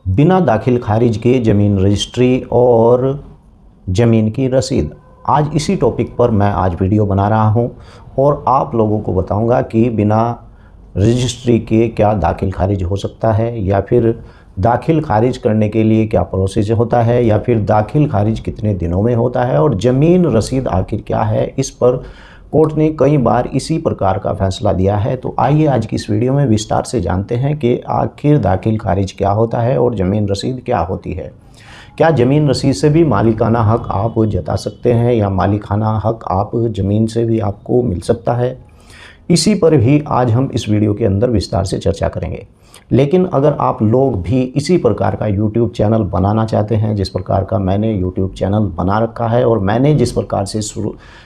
बिना दाखिल खारिज के ज़मीन रजिस्ट्री और ज़मीन की रसीद। आज इसी टॉपिक पर मैं आज वीडियो बना रहा हूं और आप लोगों को बताऊंगा कि बिना रजिस्ट्री के क्या दाखिल खारिज हो सकता है, या फिर दाखिल खारिज करने के लिए क्या प्रोसेस होता है, या फिर दाखिल खारिज कितने दिनों में होता है, और ज़मीन रसीद आखिर क्या है। इस पर कोर्ट ने कई बार इसी प्रकार का फैसला दिया है। तो आइए आज की इस वीडियो में विस्तार से जानते हैं कि आखिर दाखिल खारिज क्या होता है और ज़मीन रसीद क्या होती है। क्या ज़मीन रसीद से भी मालिकाना हक आप जता सकते हैं, या मालिकाना हक आप ज़मीन से भी आपको मिल सकता है। इसी पर भी आज हम इस वीडियो के अंदर विस्तार से चर्चा करेंगे। लेकिन अगर आप लोग भी इसी प्रकार का यूट्यूब चैनल बनाना चाहते हैं जिस प्रकार का मैंने यूट्यूब चैनल बना रखा है, और मैंने जिस प्रकार से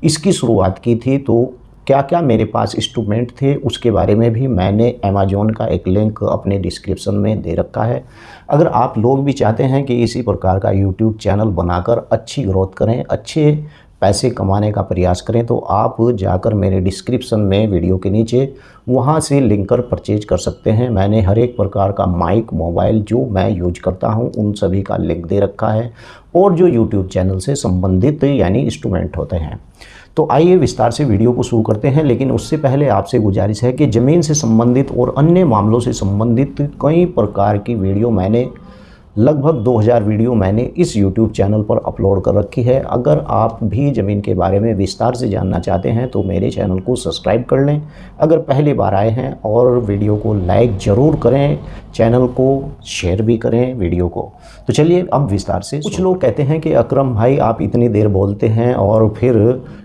इसकी शुरुआत की थी, तो क्या क्या मेरे पास इंस्ट्रूमेंट थे उसके बारे में भी मैंने अमेज़ॉन का एक लिंक अपने डिस्क्रिप्शन में दे रखा है। अगर आप लोग भी चाहते हैं कि इसी प्रकार का यूट्यूब चैनल बनाकर अच्छी ग्रोथ करें, अच्छे पैसे कमाने का प्रयास करें, तो आप जाकर मेरे डिस्क्रिप्शन में वीडियो के नीचे वहां से लिंक कर परचेज कर सकते हैं। मैंने हर एक प्रकार का माइक, मोबाइल जो मैं यूज करता हूं उन सभी का लिंक दे रखा है, और जो यूट्यूब चैनल से संबंधित यानी इंस्ट्रूमेंट होते हैं। तो आइए विस्तार से वीडियो को शुरू करते हैं। लेकिन उससे पहले आपसे गुजारिश है कि ज़मीन से संबंधित और अन्य मामलों से संबंधित कई प्रकार की वीडियो मैंने लगभग 2000 वीडियो मैंने इस YouTube चैनल पर अपलोड कर रखी है। अगर आप भी ज़मीन के बारे में विस्तार से जानना चाहते हैं तो मेरे चैनल को सब्सक्राइब कर लें अगर पहली बार आए हैं, और वीडियो को लाइक ज़रूर करें, चैनल को शेयर भी करें वीडियो को। तो चलिए अब विस्तार से। कुछ लोग कहते हैं कि अकरम भाई आप इतनी देर बोलते हैं, और फिर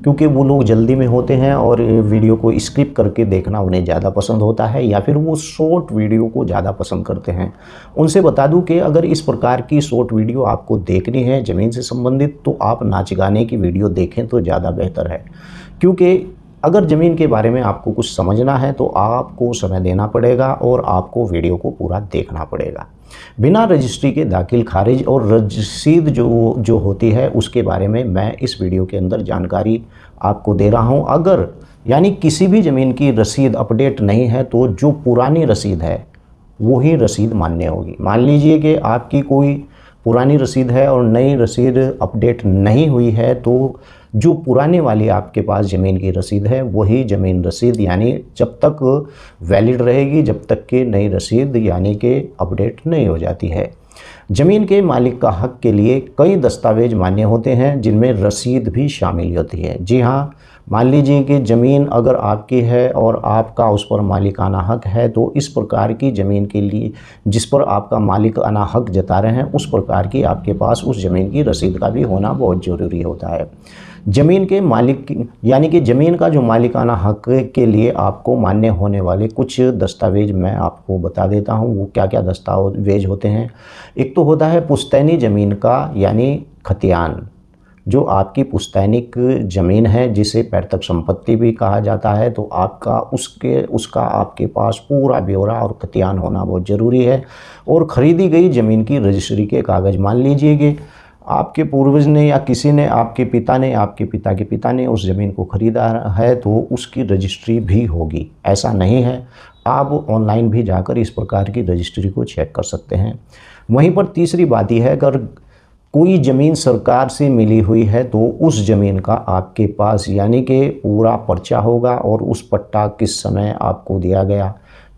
क्योंकि वो लोग जल्दी में होते हैं और वीडियो को स्किप करके देखना उन्हें ज़्यादा पसंद होता है, या फिर वो शॉर्ट वीडियो को ज़्यादा पसंद करते हैं। उनसे बता दूं कि अगर इस प्रकार की शॉर्ट वीडियो आपको देखनी है ज़मीन से संबंधित, तो आप नाच गाने की वीडियो देखें तो ज़्यादा बेहतर है। क्योंकि अगर ज़मीन के बारे में आपको कुछ समझना है तो आपको समय देना पड़ेगा और आपको वीडियो को पूरा देखना पड़ेगा। बिना रजिस्ट्री के दाखिल खारिज और रसीद जो होती है उसके बारे में मैं इस वीडियो के अंदर जानकारी आपको दे रहा हूं। अगर यानी किसी भी ज़मीन की रसीद अपडेट नहीं है तो जो पुरानी रसीद है वही रसीद मान्य होगी। मान लीजिए कि आपकी कोई पुरानी रसीद है और नई रसीद अपडेट नहीं हुई है, तो जो पुराने वाली आपके पास ज़मीन की रसीद है वही ज़मीन रसीद यानी जब तक वैलिड रहेगी, जब तक कि नई रसीद यानी कि अपडेट नहीं हो जाती है। ज़मीन के मालिक का हक के लिए कई दस्तावेज मान्य होते हैं जिनमें रसीद भी शामिल होती है। जी हाँ, मान लीजिए कि ज़मीन अगर आपकी है और आपका उस पर मालिकाना हक है, तो इस प्रकार की ज़मीन के लिए जिस पर आपका मालिकाना हक जता रहे हैं उस प्रकार की आपके पास उस ज़मीन की रसीद का भी होना बहुत ज़रूरी होता है। ज़मीन के मालिक यानी कि ज़मीन का जो मालिकाना हक के लिए आपको मान्य होने वाले कुछ दस्तावेज मैं आपको बता देता हूँ। वो क्या क्या दस्तावेज होते हैं। एक तो होता है पुश्तैनी ज़मीन का यानी खतियान, जो आपकी पुश्तैनिक ज़मीन है जिसे पैतृक संपत्ति भी कहा जाता है, तो आपका उसका आपके पास पूरा ब्यौरा और खतियान होना बहुत ज़रूरी है। और ख़रीदी गई ज़मीन की रजिस्ट्री के कागज़, मान लीजिए कि आपके पूर्वज ने या किसी ने, आपके पिता ने, आपके पिता के पिता ने उस ज़मीन को ख़रीदा है तो उसकी रजिस्ट्री भी होगी। ऐसा नहीं है, आप ऑनलाइन भी जाकर इस प्रकार की रजिस्ट्री को चेक कर सकते हैं। वहीं पर तीसरी बात यह है, अगर कोई ज़मीन सरकार से मिली हुई है तो उस ज़मीन का आपके पास यानी कि पूरा पर्चा होगा, और उस पट्टा किस समय आपको दिया गया,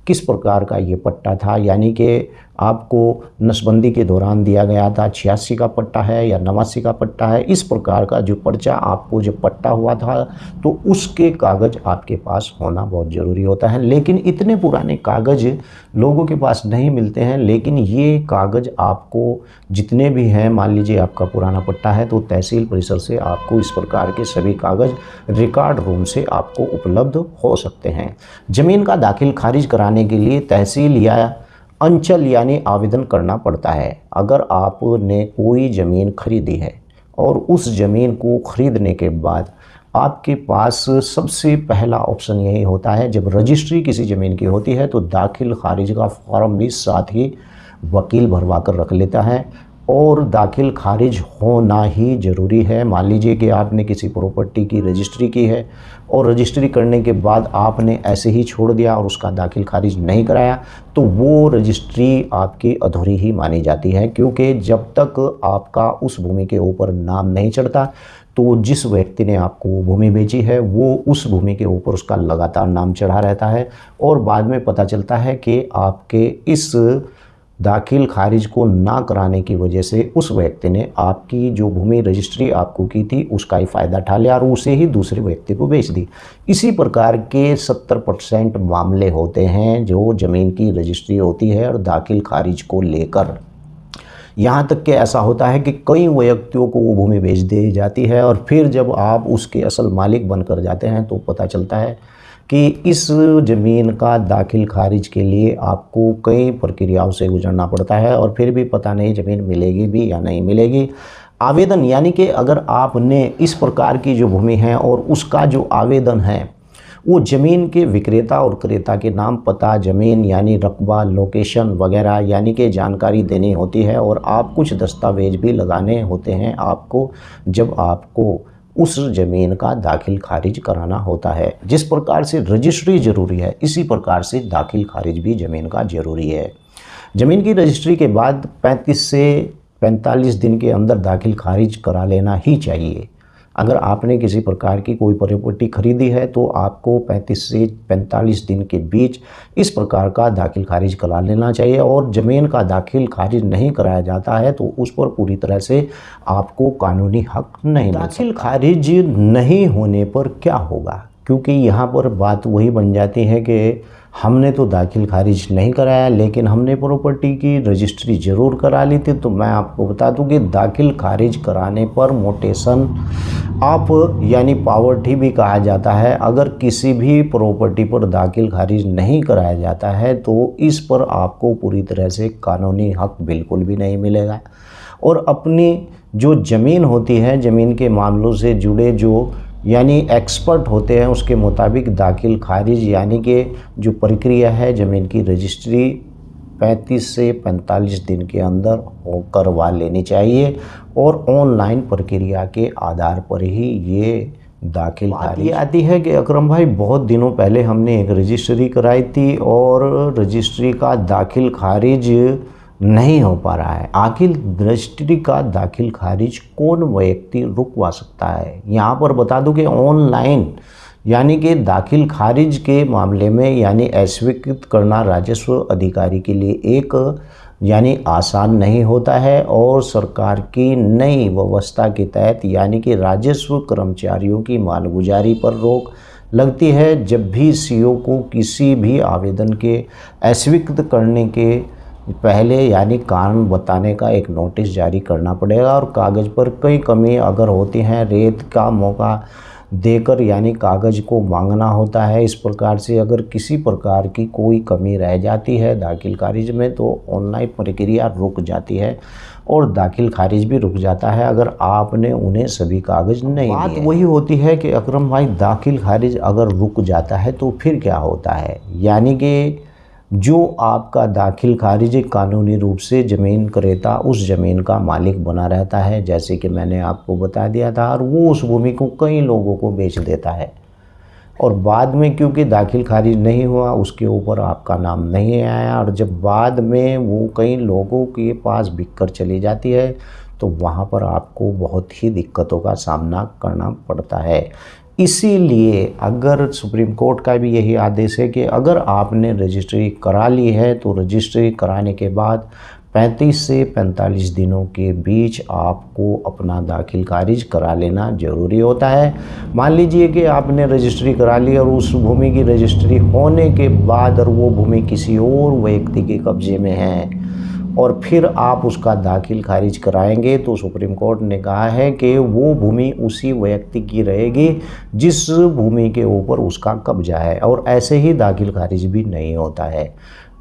किस प्रकार का ये पट्टा था, यानी कि आपको नसबंदी के दौरान दिया गया था, 86 का पट्टा है या 89 का पट्टा है, इस प्रकार का जो पर्चा आपको जो पट्टा हुआ था तो उसके कागज़ आपके पास होना बहुत ज़रूरी होता है। लेकिन इतने पुराने कागज़ लोगों के पास नहीं मिलते हैं। लेकिन ये कागज़ आपको जितने भी हैं, मान लीजिए आपका पुराना पट्टा है तो तहसील परिसर से आपको इस प्रकार के सभी कागज़ रिकॉर्ड रूम से आपको उपलब्ध हो सकते हैं। ज़मीन का दाखिल खारिज कराने के लिए तहसील या अंचल यानी आवेदन करना पड़ता है। अगर आपने कोई ज़मीन खरीदी है और उस ज़मीन को खरीदने के बाद आपके पास सबसे पहला ऑप्शन यही होता है, जब रजिस्ट्री किसी ज़मीन की होती है तो दाखिल खारिज का फॉर्म भी साथ ही वकील भरवा कर रख लेता है। और दाखिल खारिज होना ही ज़रूरी है। मान लीजिए कि आपने किसी प्रॉपर्टी की रजिस्ट्री की है और रजिस्ट्री करने के बाद आपने ऐसे ही छोड़ दिया और उसका दाखिल खारिज नहीं कराया, तो वो रजिस्ट्री आपकी अधूरी ही मानी जाती है, क्योंकि जब तक आपका उस भूमि के ऊपर नाम नहीं चढ़ता तो जिस व्यक्ति ने आपको भूमि बेची है वो उस भूमि के ऊपर उसका लगातार नाम चढ़ा रहता है और बाद में पता चलता है कि आपके इस दाखिल खारिज को ना कराने की वजह से उस व्यक्ति ने आपकी जो भूमि रजिस्ट्री आपको की थी उसका ही फ़ायदा उठा लिया और उसे ही दूसरे व्यक्ति को बेच दी। इसी प्रकार के 70% मामले होते हैं जो ज़मीन की रजिस्ट्री होती है और दाखिल खारिज को लेकर। यहाँ तक कि ऐसा होता है कि कई व्यक्तियों को वो भूमि बेच दी जाती है और फिर जब आप उसके असल मालिक बनकर जाते हैं तो पता चलता है कि इस ज़मीन का दाखिल खारिज के लिए आपको कई प्रक्रियाओं से गुजरना पड़ता है और फिर भी पता नहीं ज़मीन मिलेगी भी या नहीं मिलेगी। आवेदन यानी कि अगर आपने इस प्रकार की जो भूमि है और उसका जो आवेदन है वो ज़मीन के विक्रेता और क्रेता के नाम, पता, ज़मीन यानी रकबा, लोकेशन वगैरह यानी कि जानकारी देनी होती है और आप कुछ दस्तावेज भी लगाने होते हैं आपको जब आपको उस ज़मीन का दाखिल खारिज कराना होता है। जिस प्रकार से रजिस्ट्री ज़रूरी है इसी प्रकार से दाखिल खारिज भी ज़मीन का ज़रूरी है। ज़मीन की रजिस्ट्री के बाद 35 से 45 दिन के अंदर दाखिल खारिज करा लेना ही चाहिए। अगर आपने किसी प्रकार की कोई प्रॉपर्टी खरीदी है तो आपको 35 से 45 दिन के बीच इस प्रकार का दाखिल खारिज करा लेना चाहिए और ज़मीन का दाखिल खारिज नहीं कराया जाता है तो उस पर पूरी तरह से आपको कानूनी हक नहीं मिलता। दाखिल खारिज नहीं होने पर क्या होगा, क्योंकि यहाँ पर बात वही बन जाती है कि हमने तो दाखिल खारिज नहीं कराया लेकिन हमने प्रॉपर्टी की रजिस्ट्री ज़रूर करा ली थी। तो मैं आपको बता दूं कि दाखिल खारिज कराने पर मोटेशन आप यानी पावर्टी भी कहा जाता है। अगर किसी भी प्रॉपर्टी पर दाखिल खारिज नहीं कराया जाता है तो इस पर आपको पूरी तरह से कानूनी हक बिल्कुल भी नहीं मिलेगा और अपनी जो ज़मीन होती है, ज़मीन के मामलों से जुड़े जो यानी एक्सपर्ट होते हैं उसके मुताबिक दाखिल खारिज यानी कि जो प्रक्रिया है ज़मीन की रजिस्ट्री 35 से 45 दिन के अंदर करवा लेनी चाहिए और ऑनलाइन प्रक्रिया के आधार पर ही ये दाखिल खारिज आती है। कि अकरम भाई बहुत दिनों पहले हमने एक रजिस्ट्री कराई थी और रजिस्ट्री का दाखिल खारिज नहीं हो पा रहा है। आखिर रजिस्ट्री का दाखिल खारिज कौन व्यक्ति रुकवा सकता है? यहाँ पर बता दूं कि ऑनलाइन यानी कि दाखिल खारिज के मामले में यानी अस्वीकृत करना राजस्व अधिकारी के लिए एक यानी आसान नहीं होता है और सरकार की नई व्यवस्था के तहत यानी कि राजस्व कर्मचारियों की मालगुजारी पर रोक लगती है। जब भी सीओ को किसी भी आवेदन के अस्वीकृत करने के पहले यानी कारण बताने का एक नोटिस जारी करना पड़ेगा और कागज़ पर कई कमी अगर होती हैं रेत का मौका देकर यानी कागज़ को मांगना होता है। इस प्रकार से अगर किसी प्रकार की कोई कमी रह जाती है दाखिल खारिज में तो ऑनलाइन प्रक्रिया रुक जाती है और दाखिल खारिज भी रुक जाता है अगर आपने उन्हें सभी कागज़ नहीं दिए। बात वही होती है कि अकरम भाई दाखिल खारिज अगर रुक जाता है तो फिर क्या होता है, यानी कि जो आपका दाखिल खारिज कानूनी रूप से ज़मीन क्रेता उस ज़मीन का मालिक बना रहता है, जैसे कि मैंने आपको बता दिया था, और वो उस भूमि को कई लोगों को बेच देता है और बाद में क्योंकि दाखिल खारिज नहीं हुआ उसके ऊपर आपका नाम नहीं आया और जब बाद में वो कई लोगों के पास बिक कर चली जाती है तो वहाँ पर आपको बहुत ही दिक्कतों का सामना करना पड़ता है। इसीलिए अगर सुप्रीम कोर्ट का भी यही आदेश है कि अगर आपने रजिस्ट्री करा ली है तो रजिस्ट्री कराने के बाद 35 से 45 दिनों के बीच आपको अपना दाखिल खारिज करा लेना ज़रूरी होता है। मान लीजिए कि आपने रजिस्ट्री करा ली और उस भूमि की रजिस्ट्री होने के बाद और वो भूमि किसी और व्यक्ति के कब्ज़े में है और फिर आप उसका दाखिल खारिज कराएंगे तो सुप्रीम कोर्ट ने कहा है कि वो भूमि उसी व्यक्ति की रहेगी जिस भूमि के ऊपर उसका कब्जा है और ऐसे ही दाखिल खारिज भी नहीं होता है।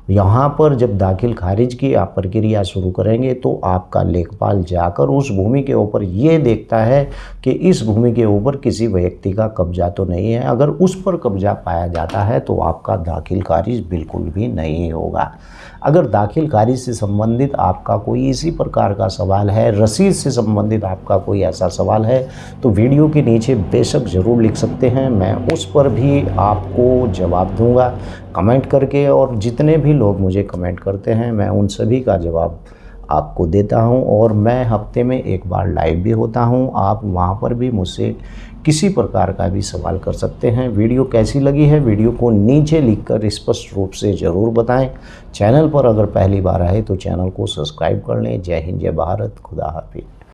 यहाँ पर जब दाखिल खारिज की आप प्रक्रिया शुरू करेंगे तो आपका लेखपाल जाकर उस भूमि के ऊपर ये देखता है कि इस भूमि के ऊपर किसी व्यक्ति का कब्जा तो नहीं है। अगर उस पर कब्जा पाया जाता है तो आपका दाखिल खारिज बिल्कुल भी नहीं होगा। अगर दाखिल खारिज से संबंधित आपका कोई इसी प्रकार का सवाल है, रसीद से संबंधित आपका कोई ऐसा सवाल है, तो वीडियो के नीचे बेशक ज़रूर लिख सकते हैं, मैं उस पर भी आपको जवाब दूंगा कमेंट करके। और जितने भी लोग मुझे कमेंट करते हैं मैं उन सभी का जवाब आपको देता हूं। और मैं हफ्ते में एक बार लाइव भी होता हूं, आप वहां पर भी मुझसे किसी प्रकार का भी सवाल कर सकते हैं। वीडियो कैसी लगी है वीडियो को नीचे लिखकर स्पष्ट रूप से ज़रूर बताएं। चैनल पर अगर पहली बार आए तो चैनल को सब्सक्राइब कर लें। जय हिंद, जय भारत, खुदा हाफिज़।